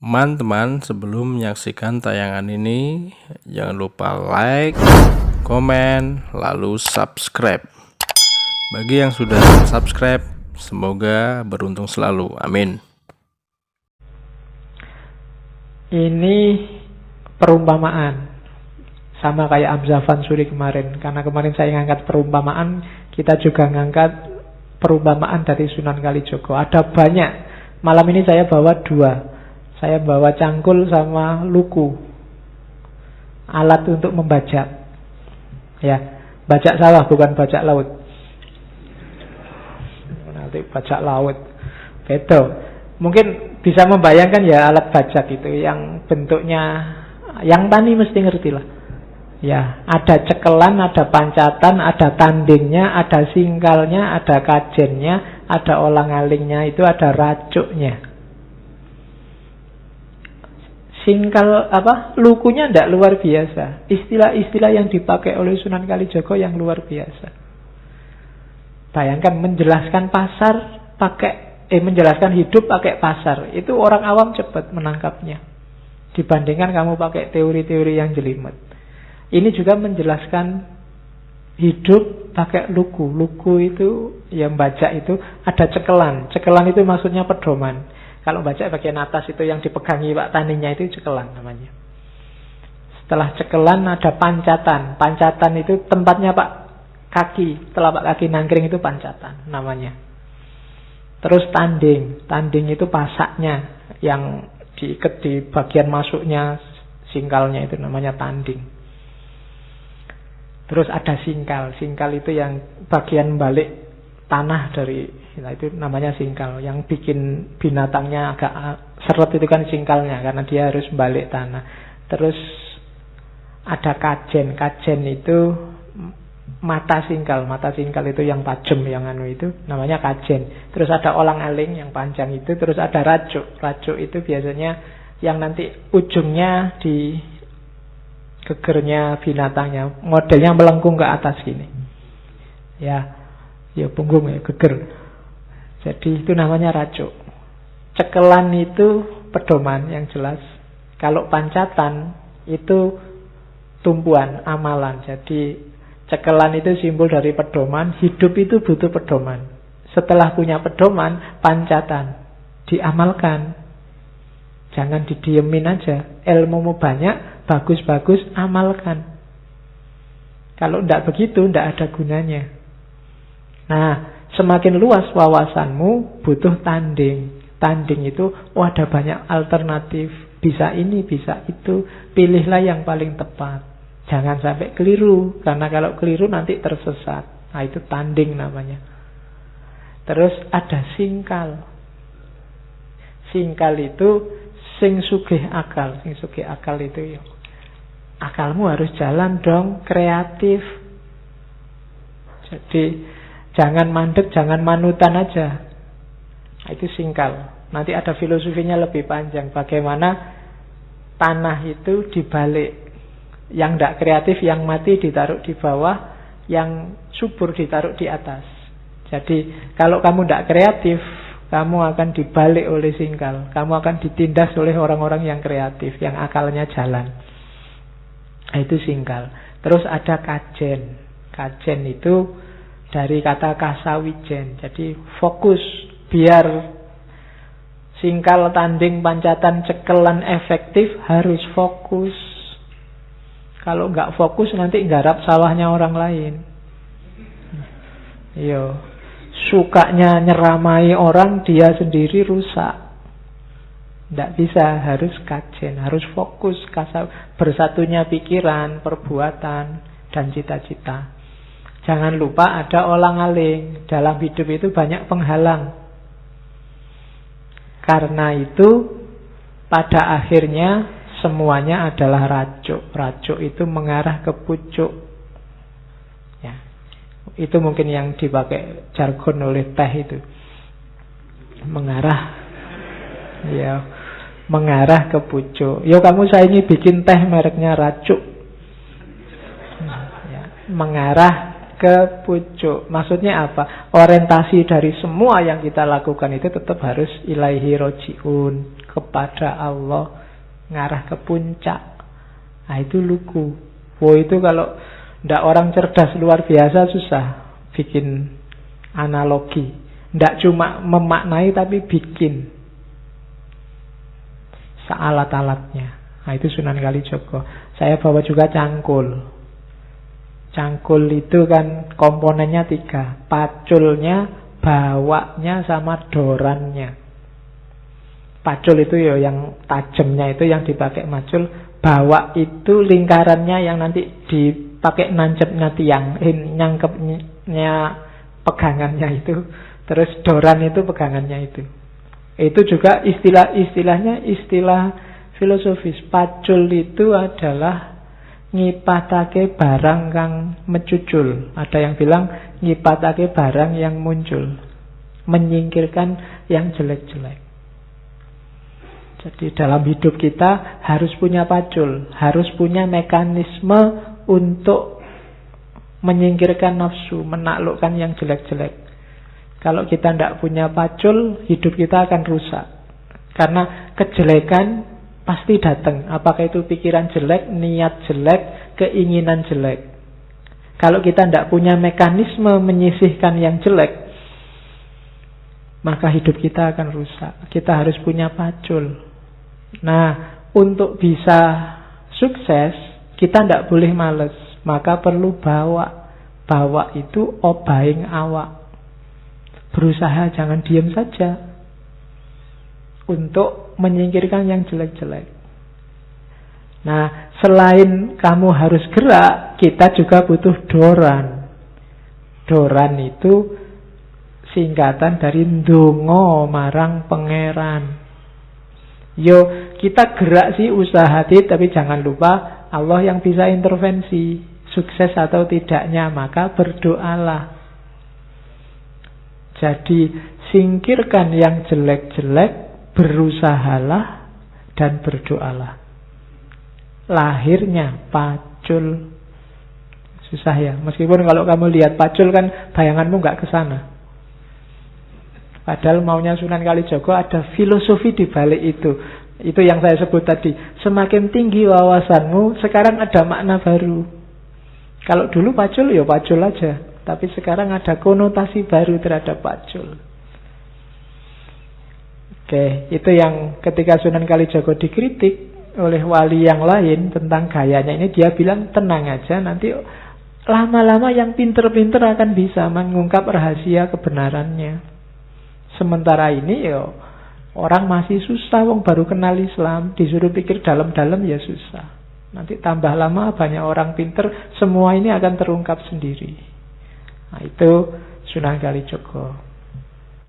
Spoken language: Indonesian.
Teman-teman, sebelum menyaksikan tayangan ini, jangan lupa like, komen, lalu subscribe. Bagi yang sudah subscribe, semoga beruntung selalu. Amin. Ini perumpamaan, sama kayak Hamzah Fansuri kemarin. Karena kemarin saya ngangkat perumpamaan, kita juga ngangkat perumpamaan dari Sunan Kalijogo. Ada banyak. Malam ini saya bawa dua. Saya bawa cangkul sama luku, alat untuk membajak. Ya, bajak sawah bukan bajak laut. Nanti bajak laut beda. Mungkin bisa membayangkan ya alat bajak itu yang bentuknya, yang tani mesti ngerti lah. Ya, ada cekelan, ada pancatan, ada tandingnya, ada singkalnya, ada kajennya, ada olang-alingnya, itu ada racuknya. Singkal lukunya tidak luar biasa. Istilah-istilah yang dipakai oleh Sunan Kalijogo yang luar biasa. Bayangkan menjelaskan pasar menjelaskan hidup pakai pasar. Itu orang awam cepat menangkapnya dibandingkan kamu pakai teori-teori yang jelimet. Ini juga menjelaskan hidup pakai luku. Luku itu yang baca itu ada cekelan. Cekelan itu maksudnya pedoman. Kalau baca bagian atas itu yang dipegangi Pak Taninya itu cekelan namanya. Setelah cekelan ada pancatan. Pancatan itu tempatnya Pak kaki. Telapak kaki nangkring itu pancatan namanya. Terus tanding. Tanding itu pasaknya yang diikat di bagian masuknya singkalnya itu namanya tanding. Terus ada singkal. Singkal itu yang bagian balik tanah dari, nah itu namanya singkal. Yang bikin binatangnya agak seret itu kan singkalnya, karena dia harus balik tanah. Terus ada kajen. Kajen itu mata singkal. Mata singkal itu yang tajam, yang itu namanya kajen. Terus ada olang-aling yang panjang itu. Terus ada racuk. Racuk itu biasanya yang nanti ujungnya di gegernya binatangnya, modelnya melengkung ke atas gini. Ya punggung ya, geger. Jadi itu namanya racuk. Cekelan itu pedoman yang jelas. Kalau pancatan itu tumpuan, amalan. Jadi cekelan itu simbol dari pedoman. Hidup itu butuh pedoman. Setelah punya pedoman, pancatan diamalkan. Jangan didiemin aja. Ilmumu banyak, bagus-bagus, amalkan. Kalau tidak begitu, tidak ada gunanya. Nah, semakin luas wawasanmu, butuh tanding. Tanding itu, ada banyak alternatif. Bisa ini, bisa itu. Pilihlah yang paling tepat. Jangan sampai keliru. Karena kalau keliru nanti tersesat. Nah, itu tanding namanya. Terus ada singkal. Singkal itu sing sugih akal. Sing sugih akal itu ya, akalmu harus jalan dong, kreatif. Jadi jangan mandek, jangan manutan aja. Itu singkal. Nanti ada filosofinya lebih panjang. Bagaimana tanah itu dibalik. Yang tidak kreatif, yang mati ditaruh di bawah, yang subur ditaruh di atas. Jadi kalau kamu tidak kreatif, kamu akan dibalik oleh singkal. Kamu akan ditindas oleh orang-orang yang kreatif, yang akalnya jalan. Itu singkal. Terus ada kajen. Kajen itu dari kata kasawijen. Jadi fokus. Biar singkal, tanding, pancatan, cekelan efektif, harus fokus. Kalau nggak fokus nanti nggarap sawahnya orang lain. Iya. Sukanya nyeramai orang, dia sendiri rusak. Tidak bisa, harus kajen, harus fokus, bersatunya pikiran, perbuatan, dan cita-cita. Jangan lupa ada olang-aling. Dalam hidup itu banyak penghalang. Karena itu pada akhirnya semuanya adalah racuk. Racuk itu mengarah ke pucuk. Ya. Itu mungkin yang dipakai jargon oleh teh itu. Mengarah ke pucuk. Yo kamu saya ini bikin teh mereknya racuk. Ya, mengarah ke pucuk. Maksudnya apa? Orientasi dari semua yang kita lakukan itu tetap harus ilaihi roji'un, kepada Allah, ngarah ke puncak. Nah itu lugu. Itu kalau ndak orang cerdas luar biasa susah bikin analogi. Ndak cuma memaknai tapi bikin sealat-alatnya. Nah itu Sunan Kalijaga. Saya bawa juga cangkul. Cangkul itu kan komponennya 3. Paculnya, bawaknya, sama dorannya. Pacul itu ya yang tajamnya itu yang dipakai macul. Bawak itu lingkarannya yang nanti dipakai nancepnya tiang, nyangkepnya pegangannya itu. Terus doran itu pegangannya itu. Itu juga istilahnya istilah filosofis. Pacul itu adalah ngipatake barang kang mecucul. Ada yang bilang ngipatake barang yang muncul, menyingkirkan yang jelek-jelek. Jadi dalam hidup kita harus punya pacul, harus punya mekanisme untuk menyingkirkan nafsu, menaklukkan yang jelek-jelek. Kalau kita tidak punya pacul, hidup kita akan rusak. Karena kejelekan pasti datang. Apakah itu pikiran jelek, niat jelek, keinginan jelek. Kalau kita tidak punya mekanisme menyisihkan yang jelek, maka hidup kita akan rusak. Kita harus punya pacul. Nah, untuk bisa sukses, kita tidak boleh males. Maka perlu bawa. Bawa itu obahing awak. Berusaha jangan diam saja untuk menyingkirkan yang jelek-jelek. Nah, selain kamu harus gerak, kita juga butuh doran. Doran itu singkatan dari ndonga marang pangeran. Yo, kita gerak sih, usaha tapi jangan lupa Allah yang bisa intervensi sukses atau tidaknya, maka berdoalah. Jadi singkirkan yang jelek-jelek, berusahalah dan berdoalah. Lahirnya pacul. Susah ya, meskipun kalau kamu lihat pacul kan bayanganmu nggak ke sana. Padahal maunya Sunan Kalijaga ada filosofi di balik itu. Itu yang saya sebut tadi. Semakin tinggi wawasanmu, sekarang ada makna baru. Kalau dulu pacul, ya pacul aja. Tapi sekarang ada konotasi baru terhadap pacul. Oke, itu yang ketika Sunan Kalijaga dikritik oleh wali yang lain tentang gayanya ini, dia bilang tenang aja, nanti lama-lama yang pinter-pinter akan bisa mengungkap rahasia kebenarannya. Sementara ini ya orang masih susah, wong baru kenal Islam, disuruh pikir dalam-dalam ya susah. Nanti tambah lama banyak orang pinter, semua ini akan terungkap sendiri. Nah itu Sunan Kalijaga.